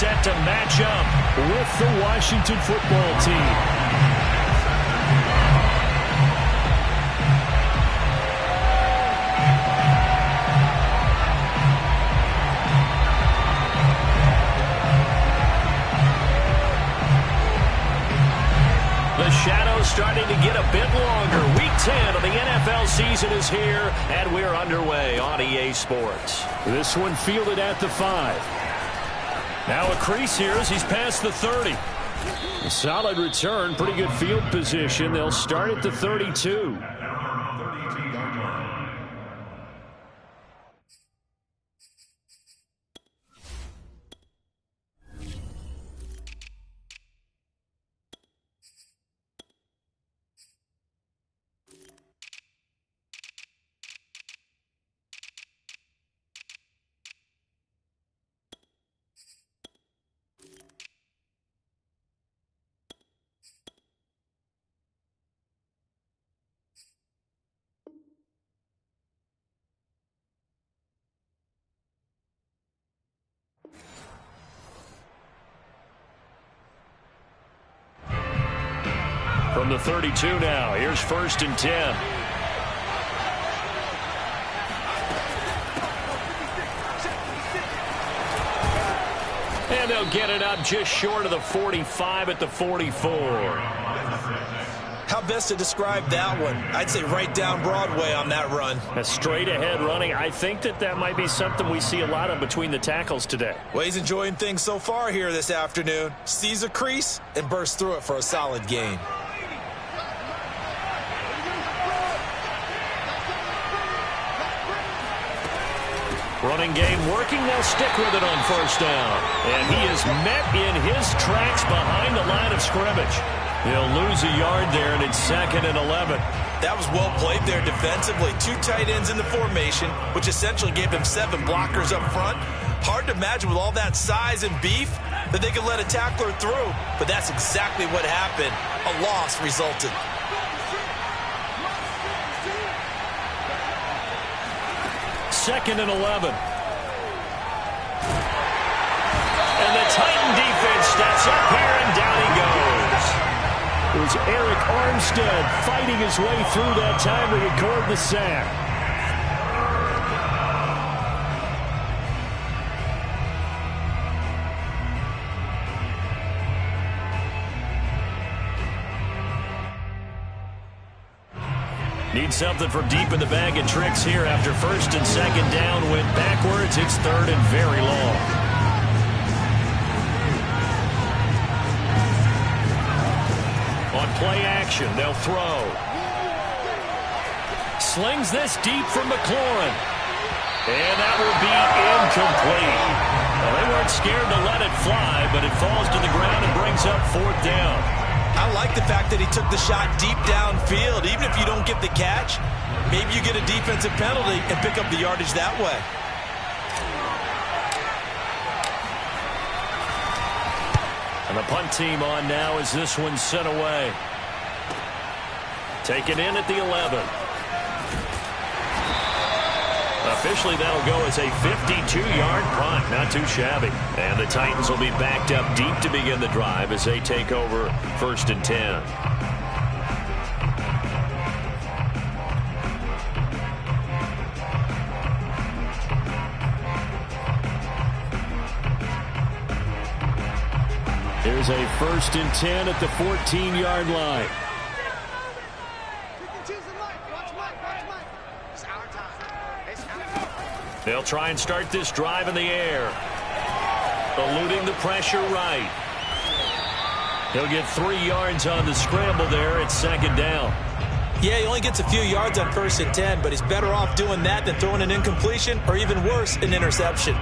set to match up with the Washington football team. The shadow's starting to get a bit longer. Week 10 of the NFL season is here, and we're underway on EA Sports. This one fielded at the 5. Now a crease here as he's past the 30. A solid return, pretty good field position. They'll start at the 32. From the 32 now, here's 1st and 10. And they'll get it up just short of the 45 at the 44. How best to describe that one? I'd say right down Broadway on that run. A straight ahead running. I think that might be something we see a lot of between the tackles today. Well, he's enjoying things so far here this afternoon. Sees a crease and bursts through it for a solid gain. Running game working. They'll stick with it on 1st down. And he is met in his tracks behind the line of scrimmage. He'll lose a yard there, and it's 2nd and 11. That was well played there defensively. 2 tight ends in the formation, which essentially gave him 7 blockers up front. Hard to imagine with all that size and beef that they could let a tackler through. But that's exactly what happened. A loss resulted. Second and 11. And the Titan defense steps up here, and down he goes. It was Eric Armstead fighting his way through that time to record the sack. Need something from deep in the bag of tricks here after 1st and 2nd down. Went backwards. It's 3rd and very long. On play action, they'll throw. Slings this deep from McLaurin. And that will be incomplete. Well, they weren't scared to let it fly, but it falls to the ground and brings up 4th down. I like the fact that he took the shot deep downfield. Even if you don't get the catch, maybe you get a defensive penalty and pick up the yardage that way. And the punt team on now as this one's sent away. Taken in at the 11. Officially, that'll go as a 52-yard punt. Not too shabby. And the Titans will be backed up deep to begin the drive as they take over 1st and 10. Here's a 1st and 10 at the 14-yard line. They'll try and start this drive in the air. Eluding the pressure right. He'll get 3 yards on the scramble there at 2nd down. Yeah, he only gets a few yards on 1st and 10, but he's better off doing that than throwing an incompletion or even worse, an interception.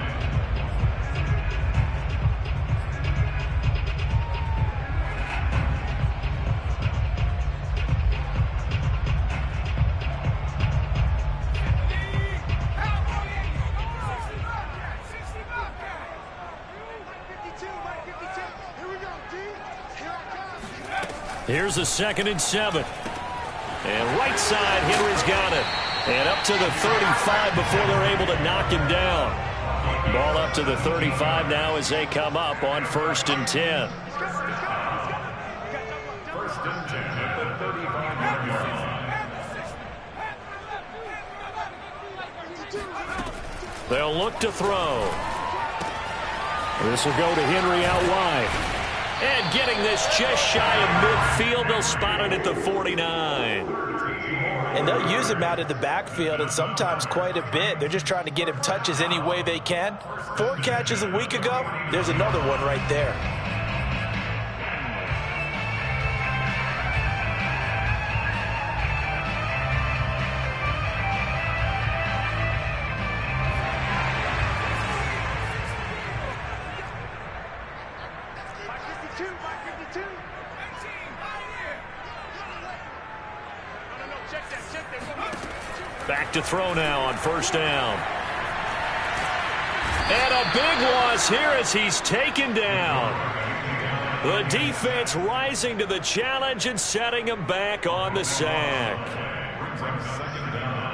Here's a 2nd and 7. And right side, Henry's got it. And up to the 35 before they're able to knock him down. Ball up to the 35 now as they come up on 1st and 10. First and 10 at the 35-yard line. They'll look to throw. This will go to Henry out wide. And getting this just shy of midfield, they'll spot it at the 49. And they'll use him out in the backfield, and sometimes quite a bit. They're just trying to get him touches any way they can. 4 catches a week ago, there's another one right there. Back to throw now on 1st down. And a big loss here as he's taken down. The defense rising to the challenge and setting him back on the sack. Second down.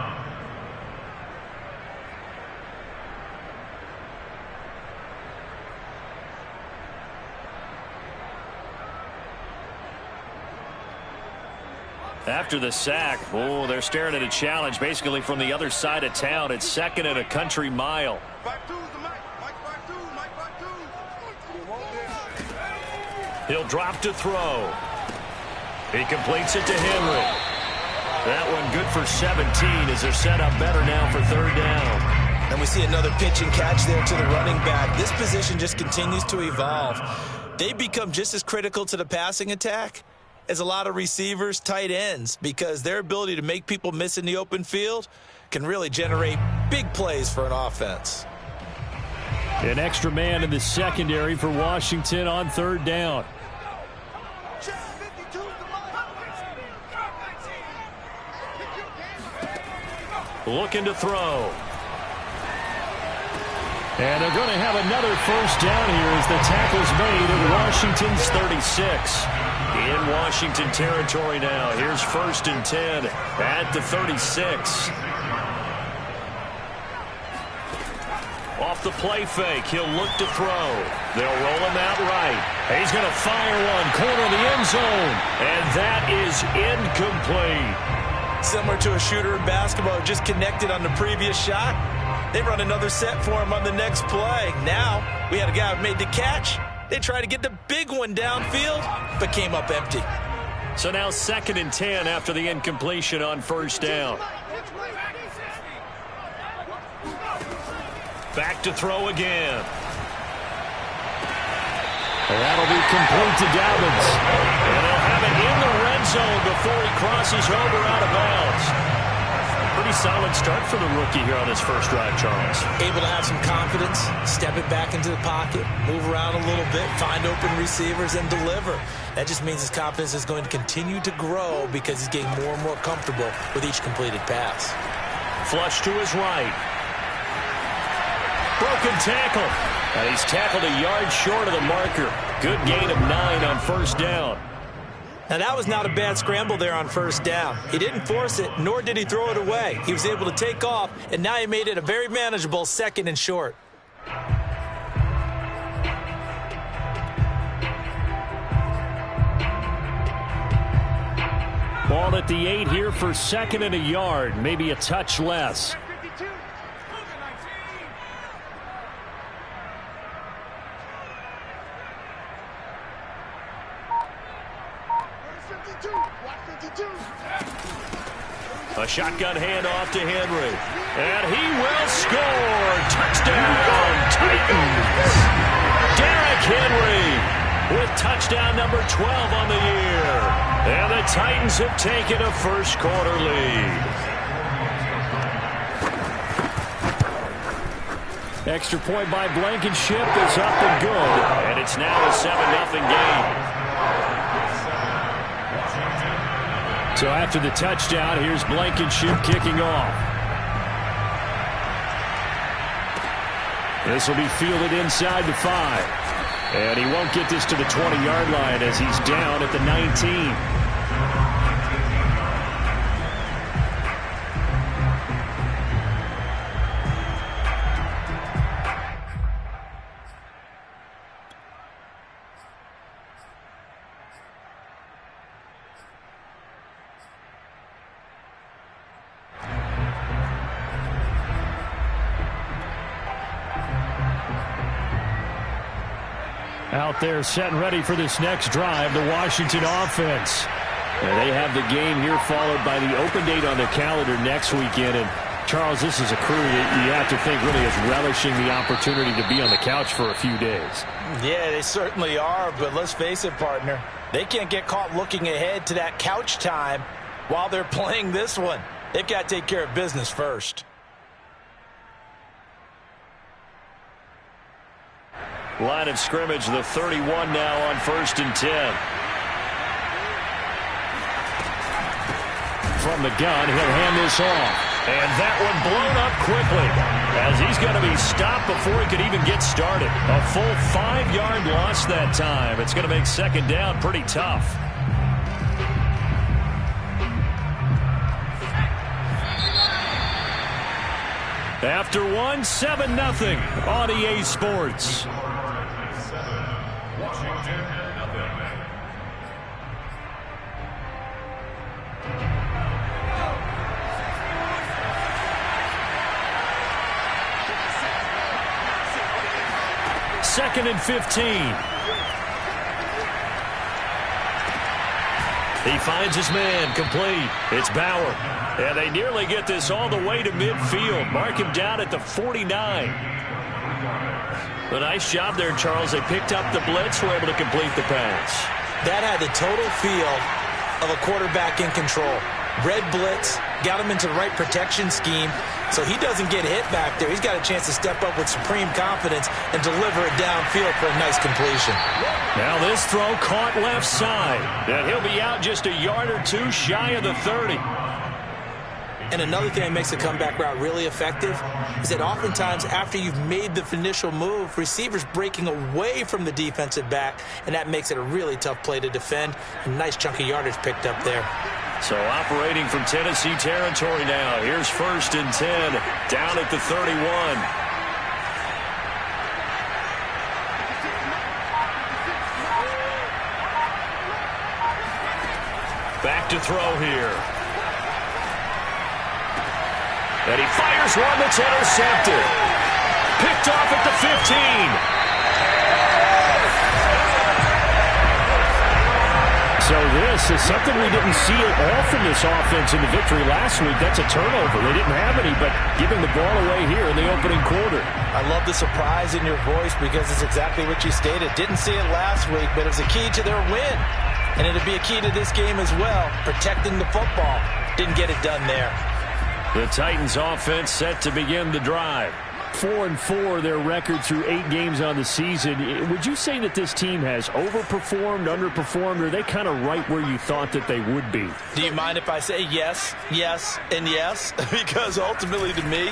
After the sack, they're staring at a challenge basically from the other side of town. It's 2nd and a country mile. He'll drop to throw. He completes it to Henry. That one good for 17 as they're set up better now for 3rd down. And we see another pitch and catch there to the running back. This position just continues to evolve. They become just as critical to the passing attack as a lot of receivers, tight ends, because their ability to make people miss in the open field can really generate big plays for an offense. An extra man in the secondary for Washington on 3rd down. Looking to throw. And they're going to have another 1st down here as the tackle's made at Washington's 36. In Washington territory now. Here's 1st and 10 at the 36. Off the play fake, he'll look to throw. They'll roll him out right. He's going to fire one, corner of the end zone. And that is incomplete. Similar to a shooter in basketball who just connected on the previous shot. They run another set for him on the next play. Now, we had a guy who made the catch. They tried to get the big one downfield, but came up empty. So now 2nd and 10 after the incompletion on 1st down. Back to throw again. And that'll be complete to Dobbins. And they'll have it in the red zone before he crosses over out of bounds. Pretty solid start for the rookie here on his first drive, Charles. Able to have some confidence, step it back into the pocket, move around a little bit, find open receivers, and deliver. That just means his confidence is going to continue to grow because he's getting more and more comfortable with each completed pass. Flush to his right. Broken tackle. And he's tackled a yard short of the marker. Good gain of 9 on 1st down. Now, that was not a bad scramble there on 1st down. He didn't force it, nor did he throw it away. He was able to take off, and now he made it a very manageable 2nd and short. Ball at the 8 here for 2nd and a yard, maybe a touch less. A shotgun handoff to Henry. And he will score. Touchdown, Titans. Derrick Henry with touchdown number 12 on the year. And the Titans have taken a first-quarter lead. Extra point by Blankenship is up and good. And it's now a 7-0 game. So after the touchdown, here's Blankenship kicking off. This will be fielded inside the 5. And he won't get this to the 20-yard line as he's down at the 19. Out there set and ready for this next drive, the Washington offense. And they have the game here followed by the open date on their calendar next weekend. And Charles, this is a crew that you have to think really is relishing the opportunity to be on the couch for a few days. Yeah, they certainly are, but let's face it, partner. They can't get caught looking ahead to that couch time while they're playing this one. They've got to take care of business first. Line of scrimmage, the 31 now on 1st and 10. From the gun, he'll hand this off. And that one blown up quickly as he's going to be stopped before he could even get started. A full 5-yard loss that time. It's going to make second down pretty tough. After one, 7-0 on EA Sports. Second and 15. He finds his man, complete. It's Bauer. And they nearly get this all the way to midfield. Mark him down at the 49. A nice job there, Charles. They picked up the blitz, were able to complete the pass. That had the total feel of a quarterback in control. Red blitz, got him into the right protection scheme, so he doesn't get hit back there. He's got a chance to step up with supreme confidence and deliver it downfield for a nice completion. Now this throw caught left side. And he'll be out just a yard or two shy of the 30. And another thing that makes the comeback route really effective is that oftentimes after you've made the initial move, receivers breaking away from the defensive back, and that makes it a really tough play to defend. A nice chunk of yardage picked up there. So operating from Tennessee territory now. Here's 1st and 10 down at the 31. Back to throw here. And he fires one that's intercepted. Picked off at the 15. So this is something we didn't see at all from this offense in the victory last week. That's a turnover. They didn't have any, but giving the ball away here in the opening quarter. I love the surprise in your voice because it's exactly what you stated. Didn't see it last week, but it was a key to their win. And it'll be a key to this game as well, protecting the football. Didn't get it done there. The Titans offense set to begin the drive. 4-4 their record through 8 games on the season. Would you say that this team has overperformed, underperformed, or are they kind of right where you thought that they would be? Do you mind if I say yes, yes, and yes? Because ultimately to me,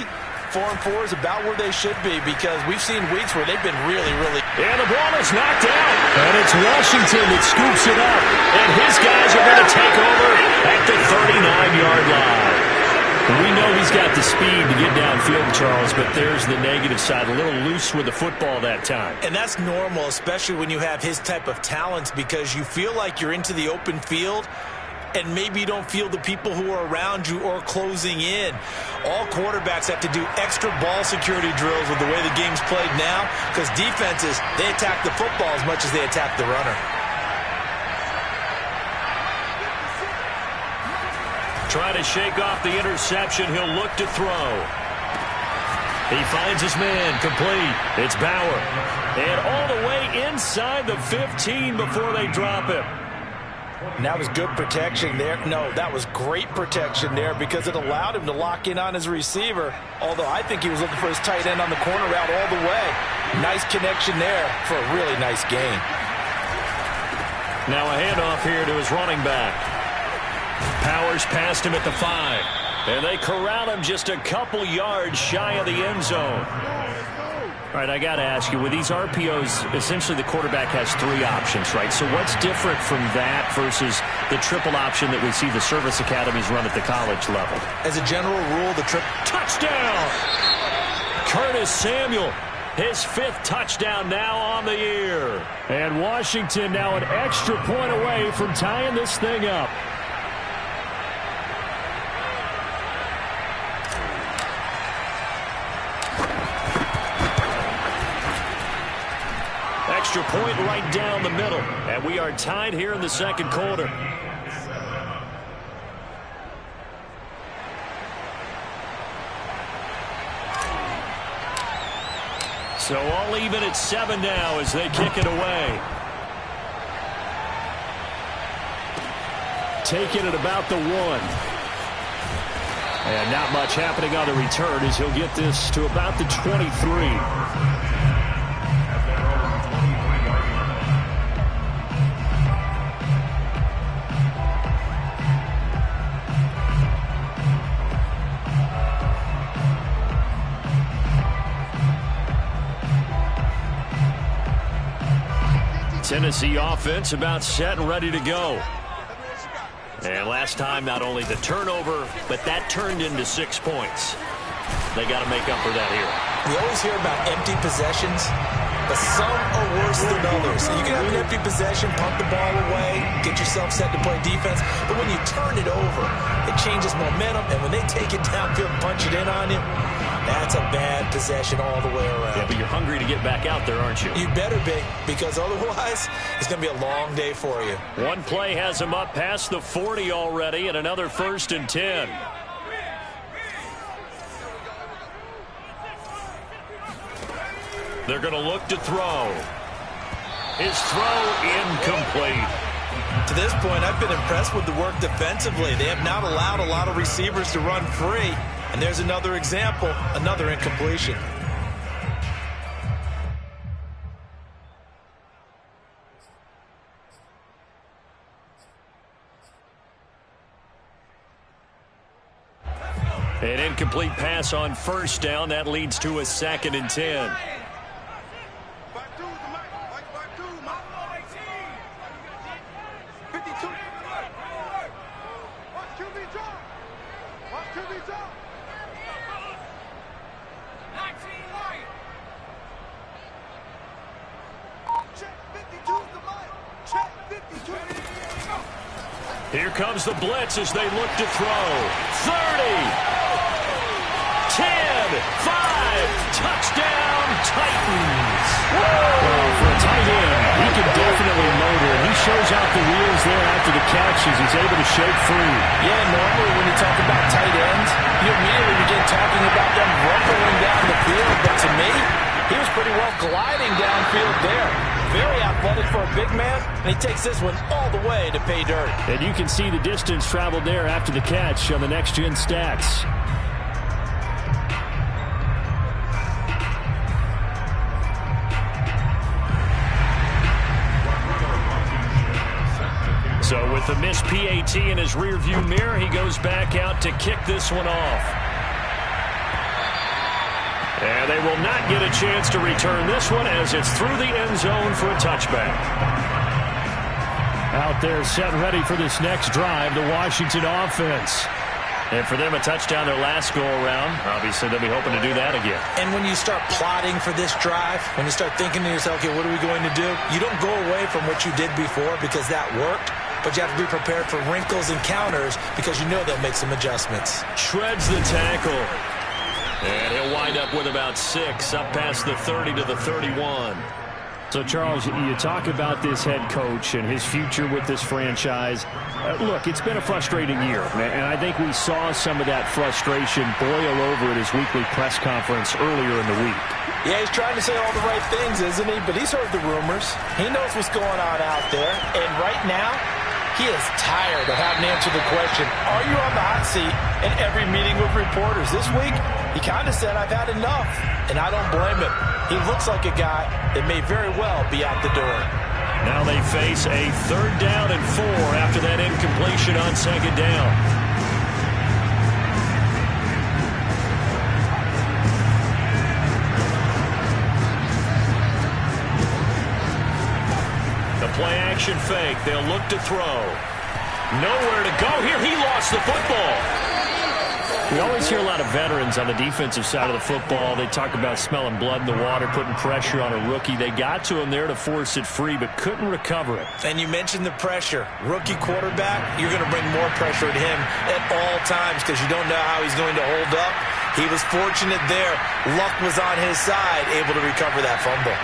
4-4 is about where they should be because we've seen weeks where they've been really, really... And the ball is knocked out. And it's Washington that scoops it up. And his guys are going to take over at the 39-yard line. We know he's got the speed to get downfield, Charles, but there's the negative side. A little loose with the football that time. And that's normal, especially when you have his type of talents, because you feel like you're into the open field and maybe you don't feel the people who are around you or closing in. All quarterbacks have to do extra ball security drills with the way the game's played now because defenses, they attack the football as much as they attack the runner. Try to shake off the interception. He'll look to throw. He finds his man, complete. It's Bauer. And all the way inside the 15 before they drop him. And that was good protection there. No, that was great protection there because it allowed him to lock in on his receiver. Although I think he was looking for his tight end on the corner route all the way. Nice connection there for a really nice gain. Now a handoff here to his running back. Powers past him at the 5. And they corral him just a couple yards shy of the end zone. All right, I got to ask you, with these RPOs, essentially the quarterback has 3 options, right? So what's different from that versus the triple option that we see the service academies run at the college level? As a general rule, the touchdown! Curtis Samuel, his 5th touchdown now on the year. And Washington now an extra point away from tying this thing up. extra point right down the middle. And we are tied here in the second quarter. So all even at 7 now as they kick it away. Taking it about the 1. And not much happening on the return as he'll get this to about the 23. Tennessee offense about set and ready to go. And last time, not only the turnover, but that turned into 6 points. They got to make up for that here. We always hear about empty possessions, but some are worse than others. You can have an empty possession, pump the ball away, get yourself set to play defense, but when you turn it over, it changes momentum, and when they take it downfield and punch it in on you, that's a bad possession all the way around. Yeah, but you're hungry to get back out there, aren't you? You better be, because otherwise, it's going to be a long day for you. One play has him up past the 40 already, and another 1st and 10. They're going to look to throw. His throw incomplete. To this point, I've been impressed with the work defensively. They have not allowed a lot of receivers to run free. And there's another example, another incompletion. An incomplete pass on 1st down. That leads to a 2nd and 10. Here comes the blitz as they look to throw. 30, 10, 5, touchdown, Titans. Well, for a tight end, he can definitely motor. He shows out the wheels there after the catch as he's able to shake free. Yeah, normally when you talk about tight ends, you immediately begin talking about them rumbling down the field. But to me, he was pretty well gliding downfield there. Very athletic for a big man, and he takes this one all the way to pay dirt. And you can see the distance traveled there after the catch on the next-gen stats. So with the missed PAT in his rearview mirror, he goes back out to kick this one off. And they will not get a chance to return this one as it's through the end zone for a touchback. Out there set ready for this next drive, the Washington offense. And for them, a touchdown their last go-around. Obviously, they'll be hoping to do that again. And when you start plotting for this drive, when you start thinking to yourself, okay, what are we going to do? You don't go away from what you did before because that worked. But you have to be prepared for wrinkles and counters because you know they'll make some adjustments. Shreds the tackle. And he'll wind up with about 6, up past the 30 to the 31. So, Charles, you talk about this head coach and his future with this franchise. Look, it's been a frustrating year, and I think we saw some of that frustration boil over at his weekly press conference earlier in the week. Yeah, he's trying to say all the right things, isn't he? But he's heard the rumors. He knows what's going on out there. And right now, he is tired of having to answer the question, are you on the hot seat in every meeting with reporters? This week, he kind of said, I've had enough, and I don't blame him. He looks like a guy that may very well be out the door. Now they face a 3rd down and 4 after that incompletion on 2nd down. The play-action fake. They'll look to throw. Nowhere to go here. He lost the football. We always hear a lot of veterans on the defensive side of the football. They talk about smelling blood in the water, putting pressure on a rookie. They got to him there to force it free, but couldn't recover it. And you mentioned the pressure. Rookie quarterback, you're going to bring more pressure at him at all times because you don't know how he's going to hold up. He was fortunate there. Luck was on his side, able to recover that fumble.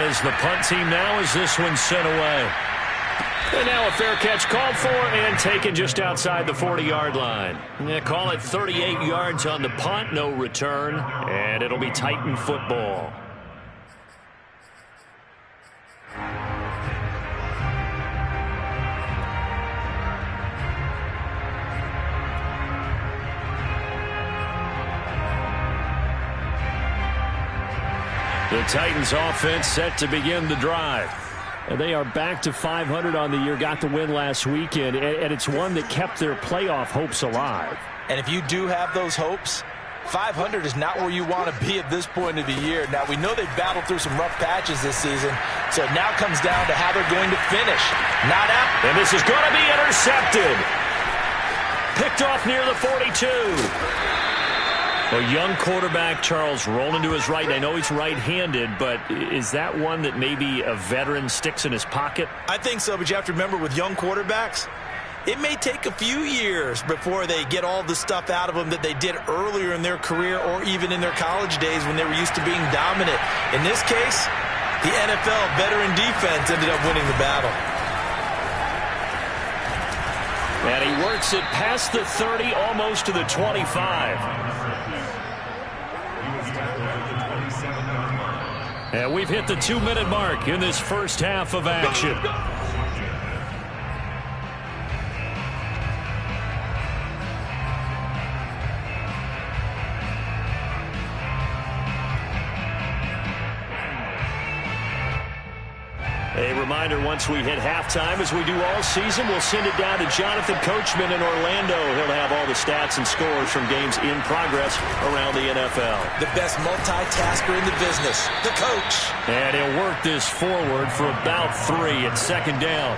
as the punt team now as this one's sent away. And now a fair catch called for and taken just outside the 40-yard line. Yeah, call it 38 yards on the punt, no return, and it'll be Titan football. The Titans offense set to begin the drive. And they are back to 500 on the year, got the win last weekend, and it's one that kept their playoff hopes alive. And if you do have those hopes, 500 is not where you want to be at this point of the year. Now, we know they've battled through some rough patches this season, so it now comes down to how they're going to finish. Not out. And this is going to be intercepted. Picked off near the 42. A young quarterback, Charles, rolling to his right. I know he's right-handed, but is that one that maybe a veteran sticks in his pocket? I think so, but you have to remember with young quarterbacks, it may take a few years before they get all the stuff out of them that they did earlier in their career or even in their college days when they were used to being dominant. In this case, the NFL veteran defense ended up winning the battle. And he works it past the 30, almost to the 25. And we've hit the 2-minute mark in this first half of action. A reminder, once we hit halftime, as we do all season, we'll send it down to Jonathan Coachman in Orlando. He'll have all the stats and scores from games in progress around the NFL. The best multitasker in the business, the coach. And he'll work this forward for about 3 at second down.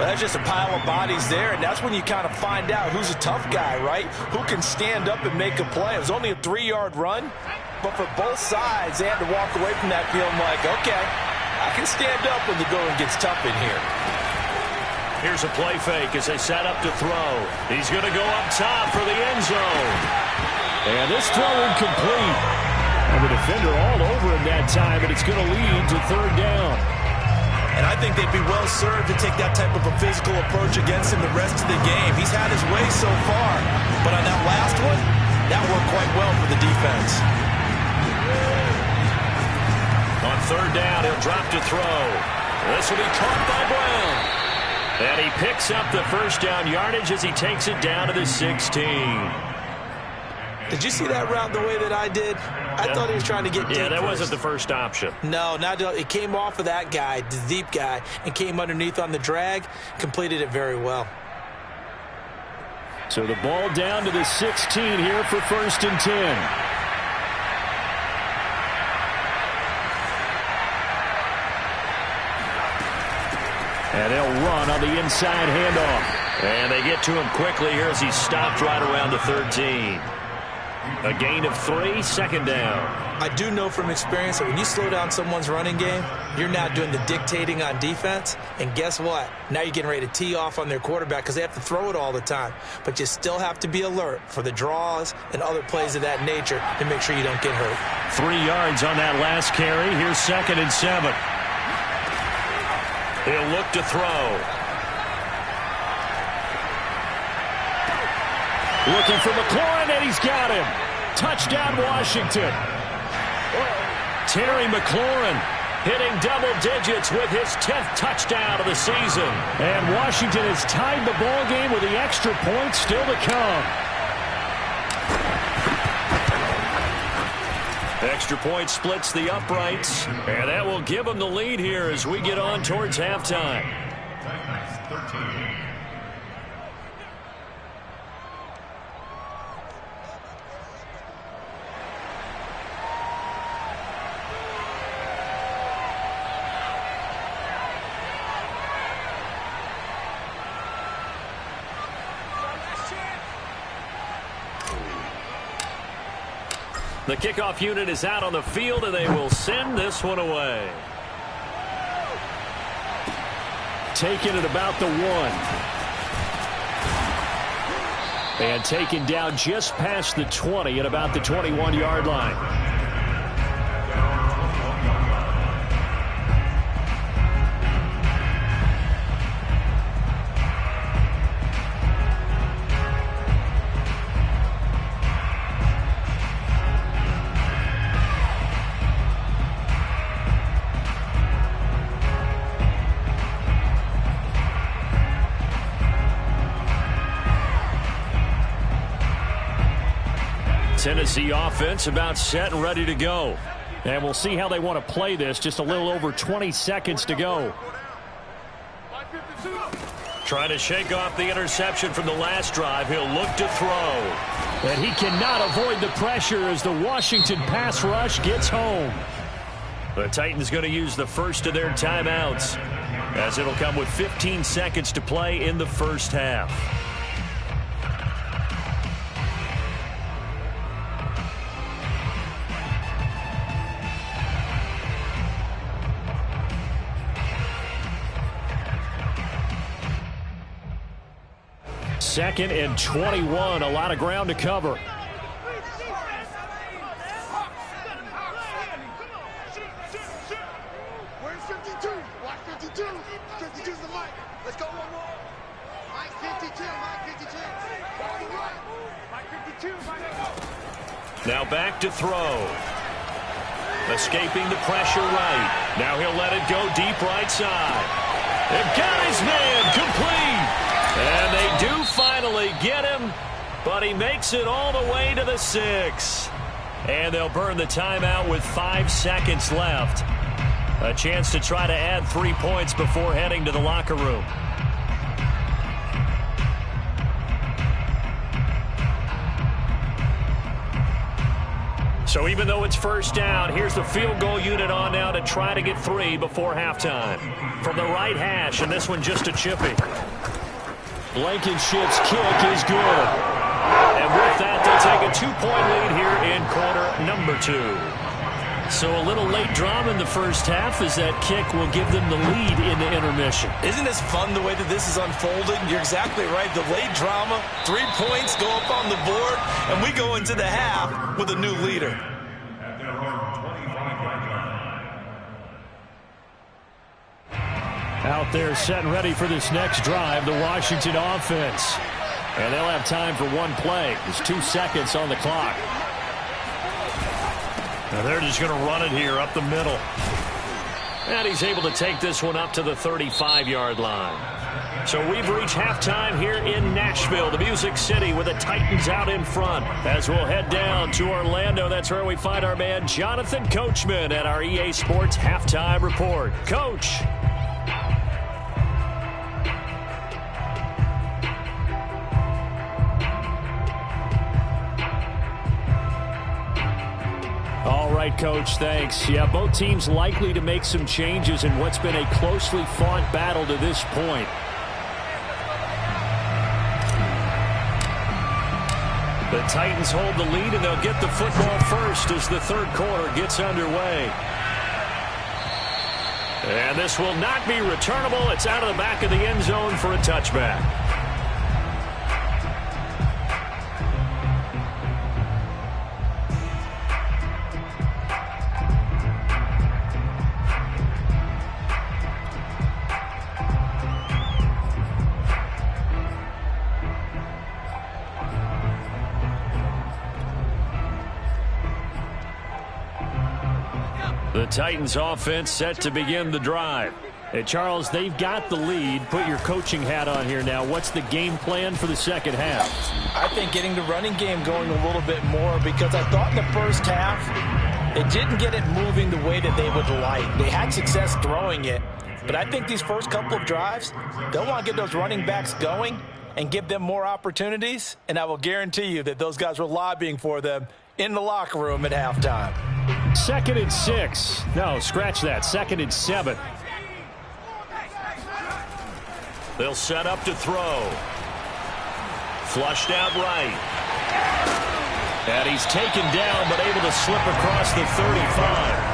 Well, that's just a pile of bodies there, and that's when you kind of find out who's a tough guy, right? Who can stand up and make a play. It was only a 3-yard run, but for both sides, they had to walk away from that feeling like, okay, I can stand up when the going gets tough in here. Here's a play fake as they set up to throw. He's going to go up top for the end zone. And this throw incomplete. And the defender all over him that time, and it's going to lead to third down. And I think they'd be well served to take that type of a physical approach against him the rest of the game. He's had his way so far, but on that last one, that worked quite well for the defense. On third down, he'll drop to throw. This will be caught by Brown. And he picks up the first down yardage as he takes it down to the 16. Did you see that route the way that I did? I thought he was trying to get deep. Yeah, that first. wasn't the first option. No, it came off of that guy, the deep guy, and came underneath on the drag, completed it very well. So the ball down to the 16 here for 1st and 10. And they'll run on the inside handoff. And they get to him quickly here as he's stopped right around the 13. A gain of 3, second down. I do know from experience that when you slow down someone's running game, you're now doing the dictating on defense. And guess what? Now you're getting ready to tee off on their quarterback because they have to throw it all the time. But you still have to be alert for the draws and other plays of that nature to make sure you don't get hurt. 3 yards on that last carry. Here's 2nd and 7. He'll look to throw. Looking for McLaurin, and he's got him. Touchdown, Washington. Terry McLaurin hitting double digits with his 10th touchdown of the season. And Washington has tied the ball game with the extra point still to come. Extra point splits the uprights, and that will give them the lead here as we get on towards halftime. Titans 13. The kickoff unit is out on the field, and they will send this one away. Taken at about the 1. And taken down just past the 20 at about the 21-yard line. Tennessee offense about set and ready to go. And we'll see how they want to play this. Just a little over 20 seconds to go. Trying to shake off the interception from the last drive. He'll look to throw. And he cannot avoid the pressure as the Washington pass rush gets home. The Titans going to use the first of their timeouts, as it'll come with 15 seconds to play in the first half. Second and 21, a lot of ground to cover. Where's 52? Watch 52. 52's the mic. Let's go one more. Mike 52, Mike 52. Mike 52, Mike. Now back to throw. Escaping the pressure right. Now he'll let it go deep right side. And got his man complete. And they do finally get him, but he makes it all the way to the 6. And they'll burn the timeout with 5 seconds left. A chance to try to add 3 points before heading to the locker room. So even though it's first down, here's the field goal unit on now to try to get 3 before halftime. From the right hash, and this one just a chippy. Blankenship's kick is good. And with that, they'll take a 2-point lead here in quarter number 2. So a little late drama in the first half as that kick will give them the lead in the intermission. Isn't this fun the way that this is unfolding? You're exactly right. The late drama, 3 points go up on the board, and we go into the half with a new leader. At their own 25-yard line. Out there set and ready for this next drive, the Washington offense. And they'll have time for one play. There's 2 seconds on the clock. Now they're just going to run it here up the middle. And he's able to take this one up to the 35-yard line. So we've reached halftime here in Nashville, the Music City, with the Titans out in front. As we'll head down to Orlando, that's where we find our man Jonathan Coachman at our EA Sports Halftime Report. Coach. All right, Coach, thanks. Yeah, both teams likely to make some changes in what's been a closely fought battle to this point. The Titans hold the lead, and they'll get the football first as the third quarter gets underway. And this will not be returnable. It's out of the back of the end zone for a touchback. The Titans offense set to begin the drive. Hey, Charles, they've got the lead. Put your coaching hat on here now. What's the game plan for the second half? I think getting the running game going a little bit more, because I thought in the first half they didn't get it moving the way that they would like. They had success throwing it, but I think these first couple of drives, they'll want to get those running backs going and give them more opportunities, and I will guarantee you that those guys were lobbying for them in the locker room at halftime. 2nd and 6. No, scratch that. 2nd and 7. They'll set up to throw. Flushed out right. And he's taken down, but able to slip across the 35.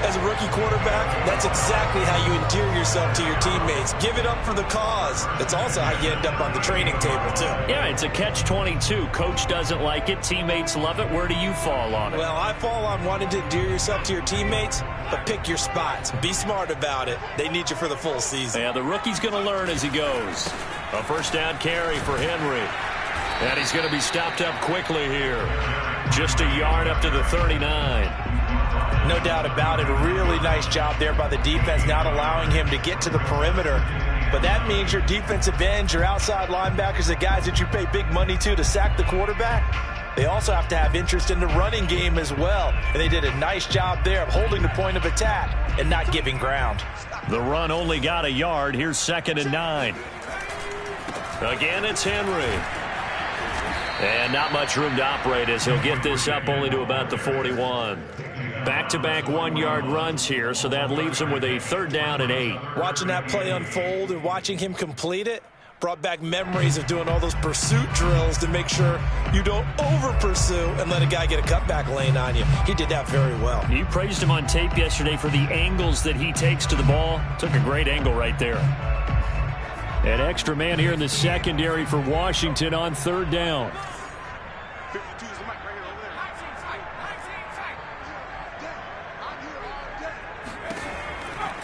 As a rookie quarterback, that's exactly how you endear yourself to your teammates. Give it up for the cause. That's also how you end up on the training table, too. Yeah, it's a catch-22. Coach doesn't like it. Teammates love it. Where do you fall on it? Well, I fall on wanting to endear yourself to your teammates, but pick your spots. Be smart about it. They need you for the full season. Yeah, the rookie's going to learn as he goes. A first down carry for Henry. And he's going to be stopped up quickly here. Just a yard up to the 39. No doubt about it. A really nice job there by the defense, not allowing him to get to the perimeter. But that means your defensive ends, your outside linebackers, the guys that you pay big money to sack the quarterback, they also have to have interest in the running game as well. And they did a nice job there of holding the point of attack and not giving ground. The run only got a yard. Here's 2nd and 9. Again, it's Henry. And not much room to operate as he'll get this up only to about the 41. Back-to-back 1-yard runs here, so that leaves him with a 3rd down and 8. Watching that play unfold and watching him complete it brought back memories of doing all those pursuit drills to make sure you don't over-pursue and let a guy get a cutback lane on you. He did that very well. You praised him on tape yesterday for the angles that he takes to the ball. Took a great angle right there. An extra man here in the secondary for Washington on 3rd down.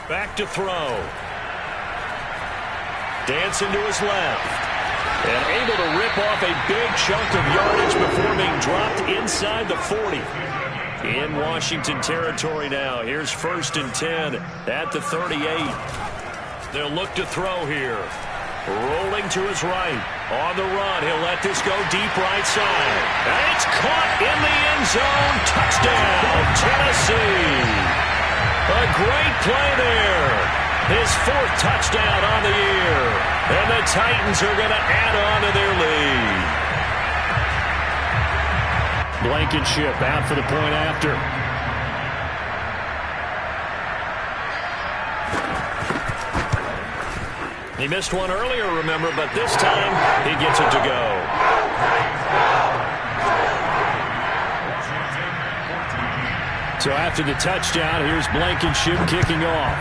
Back to throw. Dancing to his left. And able to rip off a big chunk of yardage before being dropped inside the 40. In Washington territory now. Here's 1st and 10 at the 38. They'll look to throw here. Rolling to his right. On the run. He'll let this go deep right side. And it's caught in the end zone. Touchdown, Tennessee. A great play there. His 4th touchdown on the year. And the Titans are going to add on to their lead. Blankenship out for the point after. He missed one earlier, remember, but this time he gets it to go. So after the touchdown, here's Blankenship kicking off.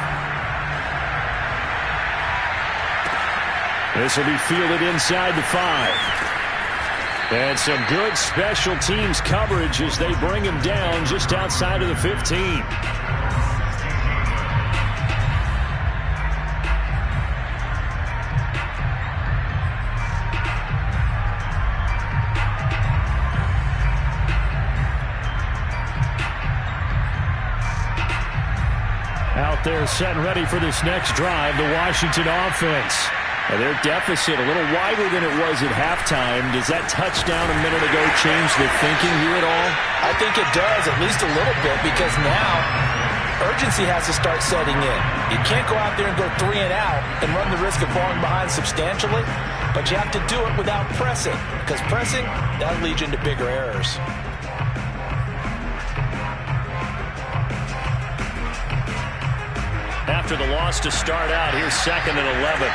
This will be fielded inside the 5. And some good special teams coverage as they bring him down just outside of the 15. Out there set and ready for this next drive, the Washington offense. And their deficit a little wider than it was at halftime. Does that touchdown a minute ago change the thinking here at all? I think it does, at least a little bit, because now urgency has to start setting in. You can't go out there and go 3 and out and run the risk of falling behind substantially, but you have to do it without pressing, because pressing, that'll lead you into bigger errors. After the loss to start out, here's 2nd and 11.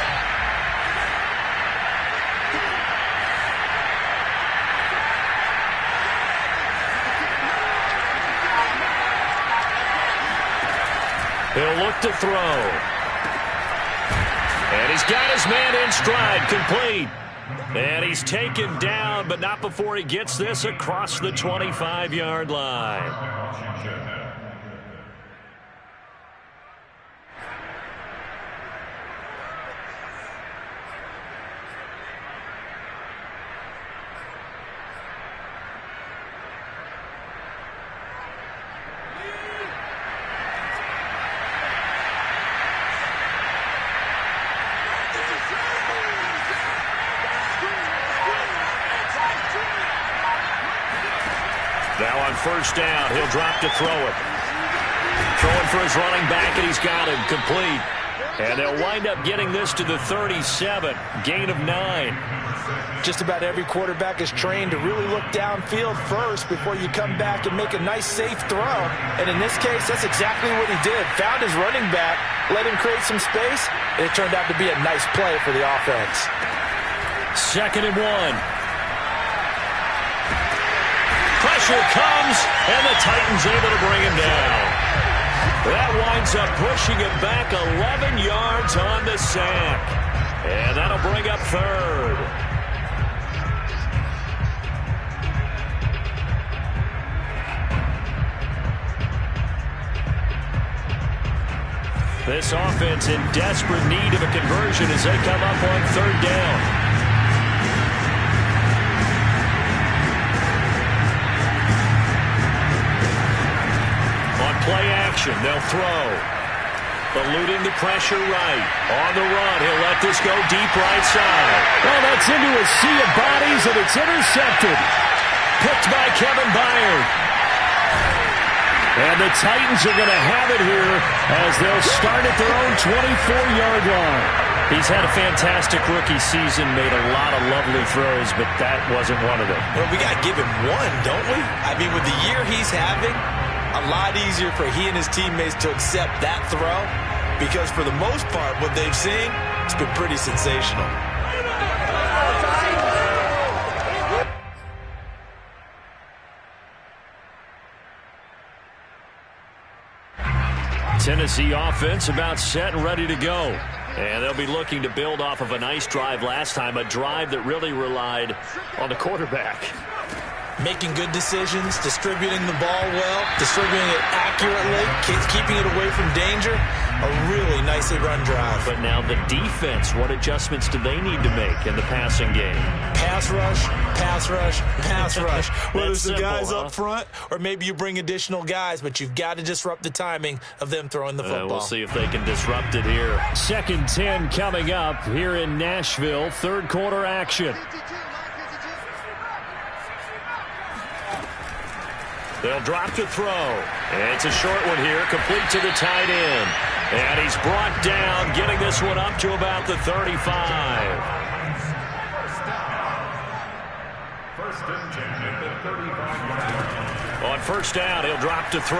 He'll look to throw. And he's got his man in stride, complete. And he's taken down, but not before he gets this across the 25-yard line. Now on 1st down, he'll drop to throw it. Throwing for his running back, and he's got him complete. And they'll wind up getting this to the 37, gain of 9. Just about every quarterback is trained to really look downfield first before you come back and make a nice, safe throw. And in this case, that's exactly what he did. Found his running back, let him create some space, and it turned out to be a nice play for the offense. 2nd and 1. Pressure comes, and the Titans able to bring him down. That winds up pushing him back 11 yards on the sack. And that'll bring up 3rd. This offense in desperate need of a conversion as they come up on 3rd down. Play action, they'll throw. Eluding the pressure right. On the run, he'll let this go deep right side. Oh, that's into a sea of bodies, and it's intercepted. picked by Kevin Byard. And the Titans are going to have it here as they'll start at their own 24-yard line. He's had a fantastic rookie season, made a lot of lovely throws, but that wasn't one of them. Well, we got to give him one, don't we? I mean, with the year he's having, a lot easier for he and his teammates to accept that throw because for the most part, what they've seen, it's been pretty sensational. Tennessee offense about set and ready to go. And they'll be looking to build off of a nice drive last time, a drive that really relied on the quarterback. Making good decisions, distributing the ball well, distributing it accurately, keeping it away from danger. A really nicely run drive. But now the defense, what adjustments do they need to make in the passing game? Pass rush, pass rush, pass rush. Whether it's the guys simple, up front or maybe you bring additional guys, but you've got to disrupt the timing of them throwing the football. We'll see if they can disrupt it here. 2nd and 10 coming up here in Nashville. Third quarter action. They'll drop to throw. It's a short one here, complete to the tight end. And he's brought down, getting this one up to about the 35. First and 10 at the 35-yard line. On first down, he'll drop to throw.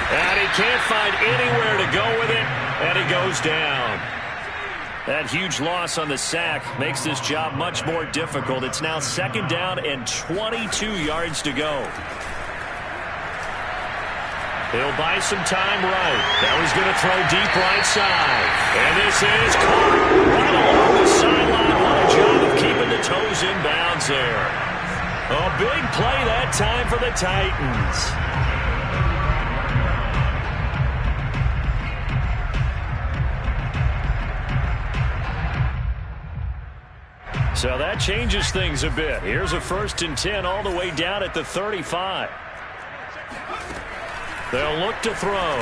And he can't find anywhere to go with it, and he goes down. That huge loss on the sack makes this job much more difficult. It's now 2nd down and 22 yards to go. He'll buy some time right. Now he's going to throw deep right side. And this is caught right along the sideline. What a job of keeping the toes in bounds there. A big play that time for the Titans. So that changes things a bit. Here's a 1st and 10 all the way down at the 35. They'll look to throw.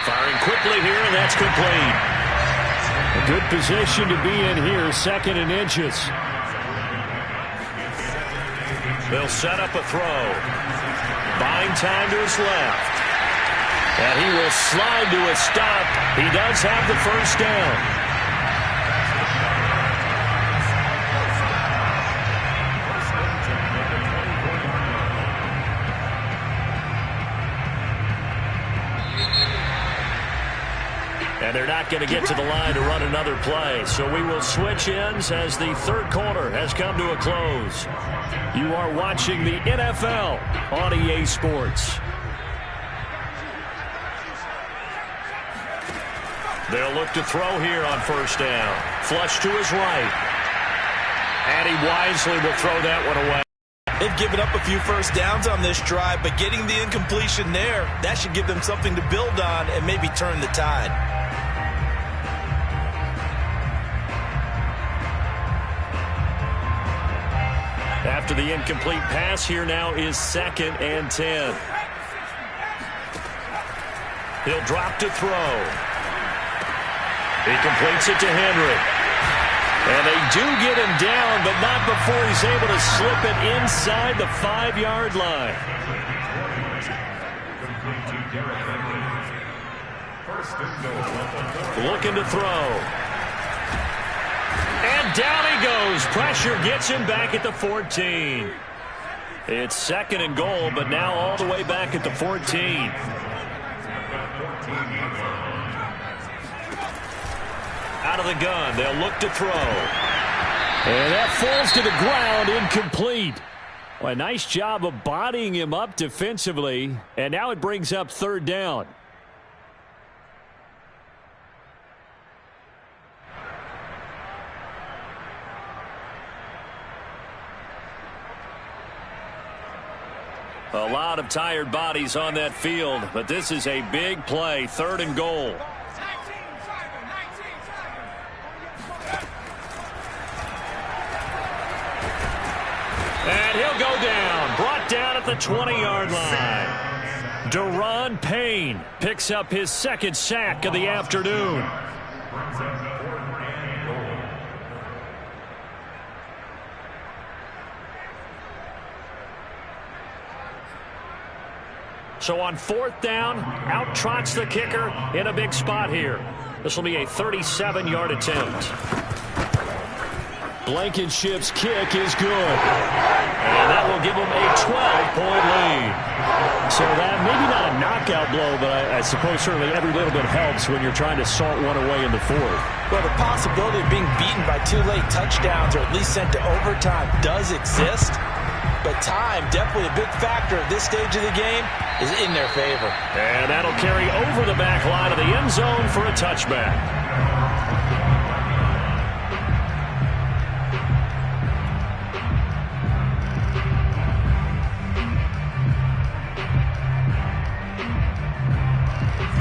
Firing quickly here, and that's complete. A good position to be in here, 2nd and inches. They'll set up a throw. Buying time to his left. And he will slide to a stop. He does have the first down. And they're not going to get to the line to run another play. So we will switch ends as the third quarter has come to a close. You are watching the NFL on EA Sports. They'll look to throw here on first down. Flush to his right. And he wisely will throw that one away. They've given up a few first downs on this drive, but getting the incompletion there, that should give them something to build on and maybe turn the tide. After the incomplete pass, here now is 2nd and 10. He'll drop to throw. He completes it to Henry. And they do get him down, but not before he's able to slip it inside the 5-yard line. Looking to throw. And down he goes. Pressure gets him back at the 14. It's 2nd and goal, but now all the way back at the 14. Out of the gun, they'll look to throw. And that falls to the ground, incomplete. Well, a nice job of bodying him up defensively, and now it brings up 3rd down. A lot of tired bodies on that field, but this is a big play, 3rd and goal. And he'll go down, brought down at the 20-yard line. Deron Payne picks up his 2nd sack of the afternoon. So on 4th down, out trots the kicker in a big spot here. This will be a 37-yard attempt. Blankenship's kick is good. And that will give them a 12-point lead. So that, maybe not a knockout blow, but I suppose certainly every little bit helps when you're trying to salt one away in the 4th. Well, the possibility of being beaten by 2 late touchdowns or at least sent to overtime does exist. But time, definitely a big factor at this stage of the game, is in their favor. And that'll carry over the back line of the end zone for a touchback.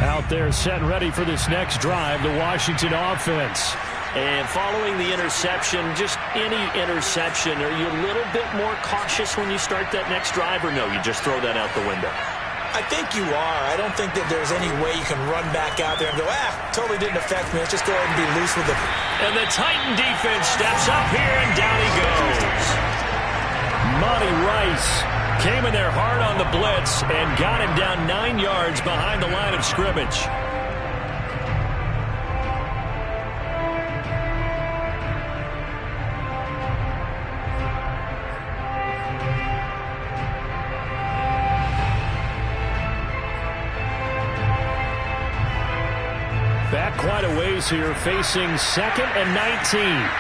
Out there set and ready for this next drive, the Washington offense. And following the interception, just any interception, are you a little bit more cautious when you start that next drive, or no, you just throw that out the window? I think you are. I don't think that there's any way you can run back out there and go, totally didn't affect me. Let's just go ahead and be loose with it. And the Titan defense steps up here, and down he goes. Monty Rice came in there hard on the blitz and got him down 9 yards behind the line of scrimmage. Back quite a ways here, facing 2nd and 19.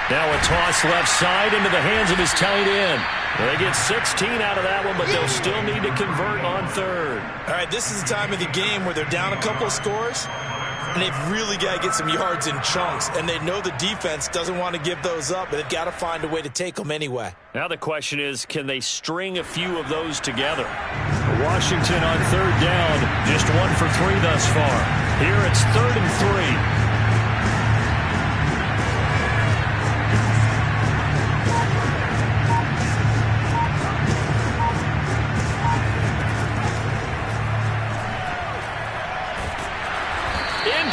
Now a toss left side into the hands of his tight end. They get 16 out of that one, but they'll still need to convert on 3rd. All right, this is the time of the game where they're down a couple of scores, and they've really got to get some yards in chunks, and they know the defense doesn't want to give those up, but they've got to find a way to take them anyway. Now the question is, can they string a few of those together? Washington on 3rd down, just 1 for 3 thus far. Here it's 3rd and 3.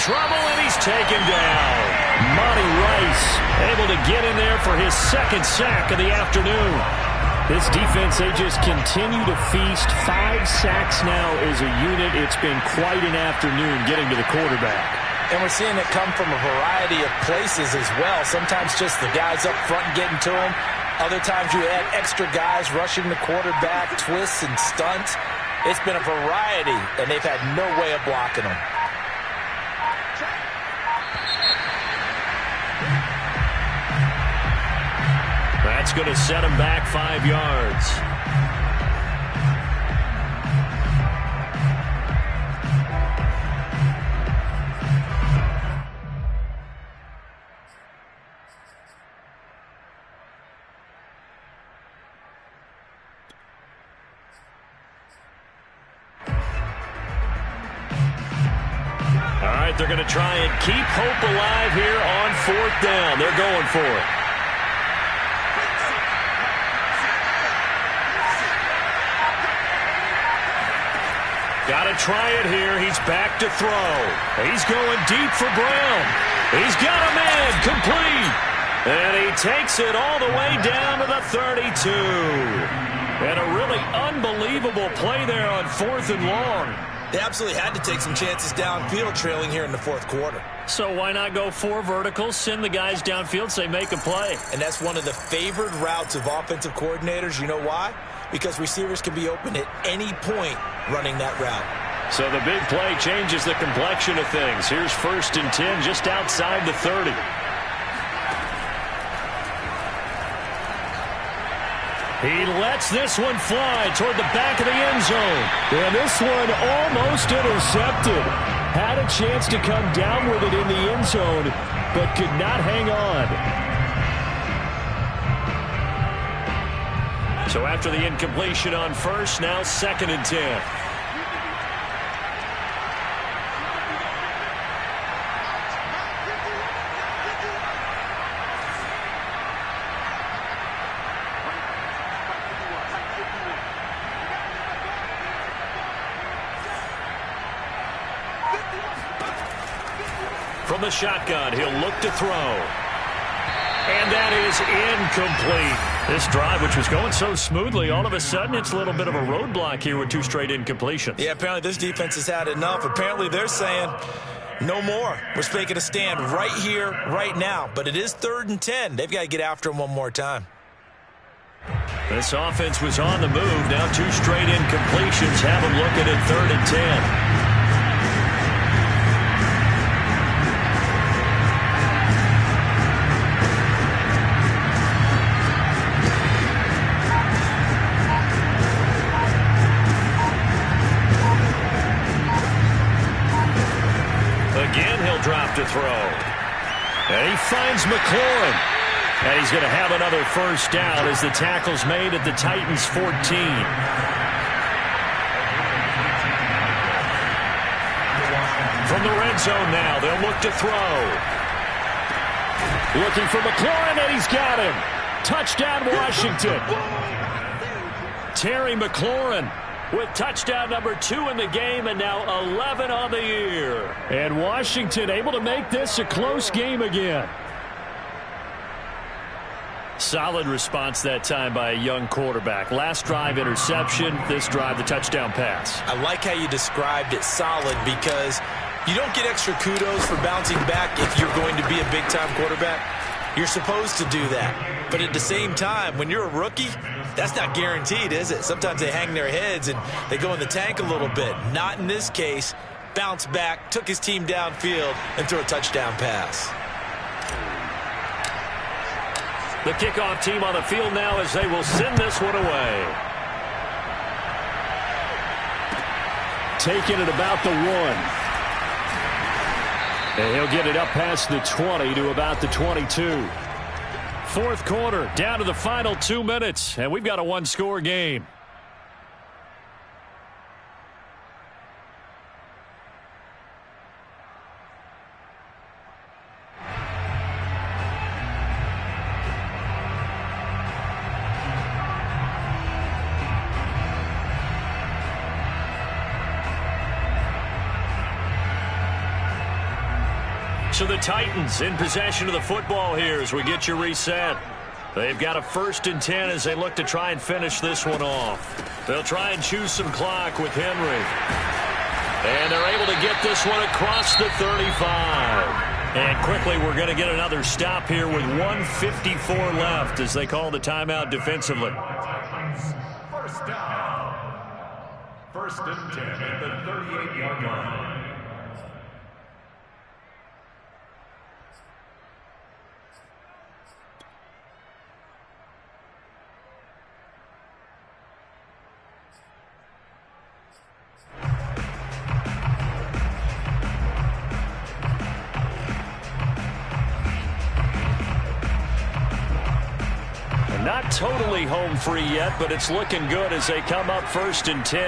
Trouble, and he's taken down. Monty Rice able to get in there for his 2nd sack of the afternoon. This defense, they just continue to feast. 5 sacks now as a unit. It's been quite an afternoon getting to the quarterback. And we're seeing it come from a variety of places as well. Sometimes just the guys up front getting to him. Other times you add extra guys rushing the quarterback, twists and stunts. It's been a variety, and they've had no way of blocking them. That's going to set him back 5 yards. All right, they're going to try and keep hope alive here on 4th down. They're going for it. Got to try it here. He's back to throw. He's going deep for Brown. He's got a man complete. And he takes it all the way down to the 32. And a really unbelievable play there on 4th and long. They absolutely had to take some chances downfield trailing here in the 4th quarter. So why not go 4 verticals, send the guys downfield, say make a play. And that's one of the favored routes of offensive coordinators. You know why? Because receivers can be open at any point running that route. So the big play changes the complexion of things. Here's 1st and 10 just outside the 30. He lets this one fly toward the back of the end zone. And this one almost intercepted. Had a chance to come down with it in the end zone, but could not hang on. So after the incompletion on 1st, now 2nd and 10. From the shotgun, he'll look to throw. And that is incomplete. This drive, which was going so smoothly, all of a sudden it's a little bit of a roadblock here with 2 straight incompletions. Yeah, apparently this defense has had enough. Apparently they're saying, no more. We're making a stand right here, right now. But it is 3rd and 10. They've got to get after him one more time. This offense was on the move. Now 2 straight incompletions have them looking at 3rd and 10. Again, he'll drop to throw. And he finds McLaurin. And he's going to have another first down as the tackle's made at the Titans' 14. From the red zone now, they'll look to throw. Looking for McLaurin, and he's got him. Touchdown, Washington. Terry McLaurin with touchdown number 2 in the game, and now 11 on the year. And Washington able to make this a close game again. Solid response that time by a young quarterback. Last drive, interception. This drive, the touchdown pass. I like how you described it, solid, because you don't get extra kudos for bouncing back if you're going to be a big-time quarterback. You're supposed to do that. But at the same time, when you're a rookie, that's not guaranteed, is it? Sometimes they hang their heads and they go in the tank a little bit. Not in this case. Bounced back, took his team downfield, and threw a touchdown pass. The kickoff team on the field now as they will send this one away. Taking it about the 1. And he'll get it up past the 20 to about the 22. Fourth quarter, down to the final 2 minutes, and we've got a 1-score game. So the Titans in possession of the football here as we get you reset. They've got a 1st and 10 as they look to try and finish this one off. They'll try and choose some clock with Henry. And they're able to get this one across the 35. And quickly we're going to get another stop here with 1:54 left as they call the timeout defensively. First down. 1st and 10 at the 38-yard line. Not totally home free yet, but it's looking good as they come up 1st and 10.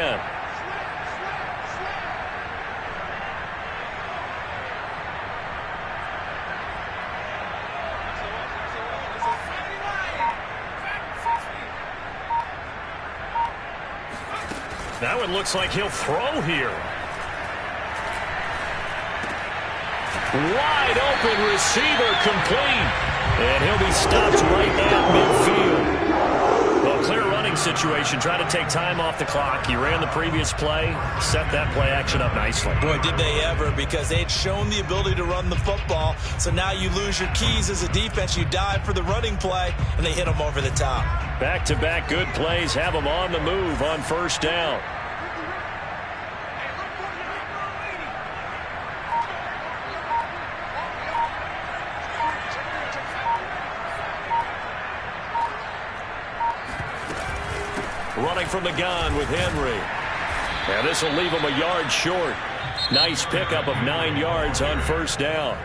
That one looks like he'll throw here. Wide open receiver, complete. And he'll be stopped right at midfield. Well, clear running situation. Try to take time off the clock. He ran the previous play, set that play action up nicely. Boy, did they ever, because they had shown the ability to run the football. So now you lose your keys as a defense. You dive for the running play, and they hit them over the top. Back-to-back good plays have them on the move on 1st down. Running from the gun with Henry. And this will leave him a yard short. Nice pickup of 9 yards on 1st down.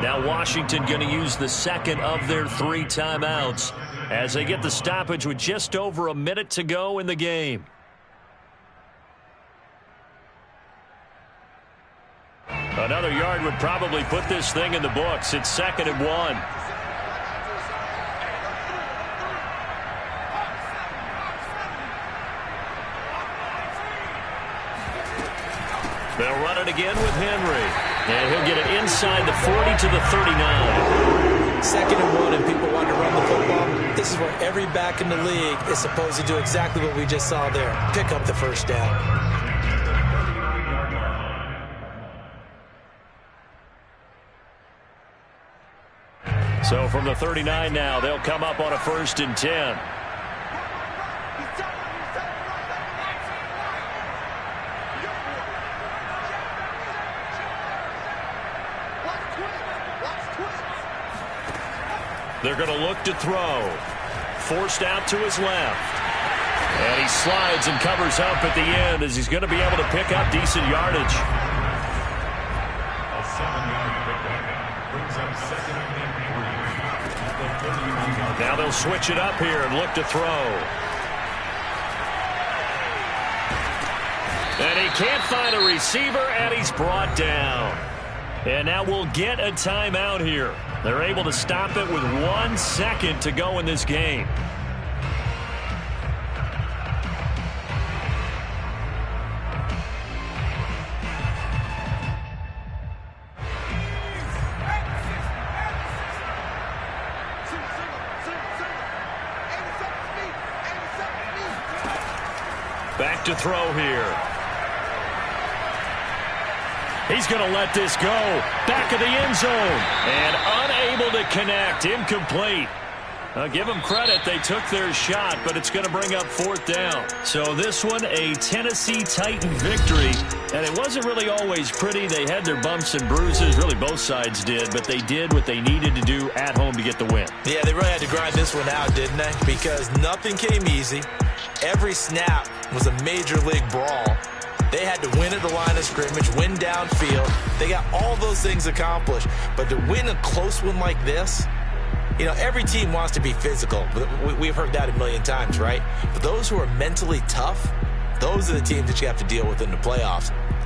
Now Washington going to use the 2nd of their 3 timeouts as they get the stoppage with just over a minute to go in the game. Another yard would probably put this thing in the books. It's 2nd and 1. They'll run it again with Henry. And he'll get it inside the 40 to the 39. 2nd and 1, and people want to run the football. This is where every back in the league is supposed to do exactly what we just saw there. Pick up the first down. So from the 39 now, they'll come up on a 1st and 10. They're going to look to throw. Forced out to his left. And he slides and covers up at the end as he's going to be able to pick up decent yardage. A 7-yard pickup brings up 2nd and 3. Now they'll switch it up here and look to throw. And he can't find a receiver, and he's brought down. And now we'll get a timeout here. They're able to stop it with 1 second to go in this game. Back to throw here. He's going to let this go. Back of the end zone. And unable to connect. Incomplete. I'll give them credit. They took their shot, but it's going to bring up 4th down. So this one, a Tennessee Titan victory. And it wasn't really always pretty. They had their bumps and bruises. Really, both sides did. But they did what they needed to do at home to get the win. Yeah, they really had to grind this one out, didn't they? Because nothing came easy. Every snap was a major league brawl. They had to win at the line of scrimmage, win downfield. They got all those things accomplished. But to win a close one like this, you know, every team wants to be physical. We've heard that a million times, right? But those who are mentally tough, those are the teams that you have to deal with in the playoffs.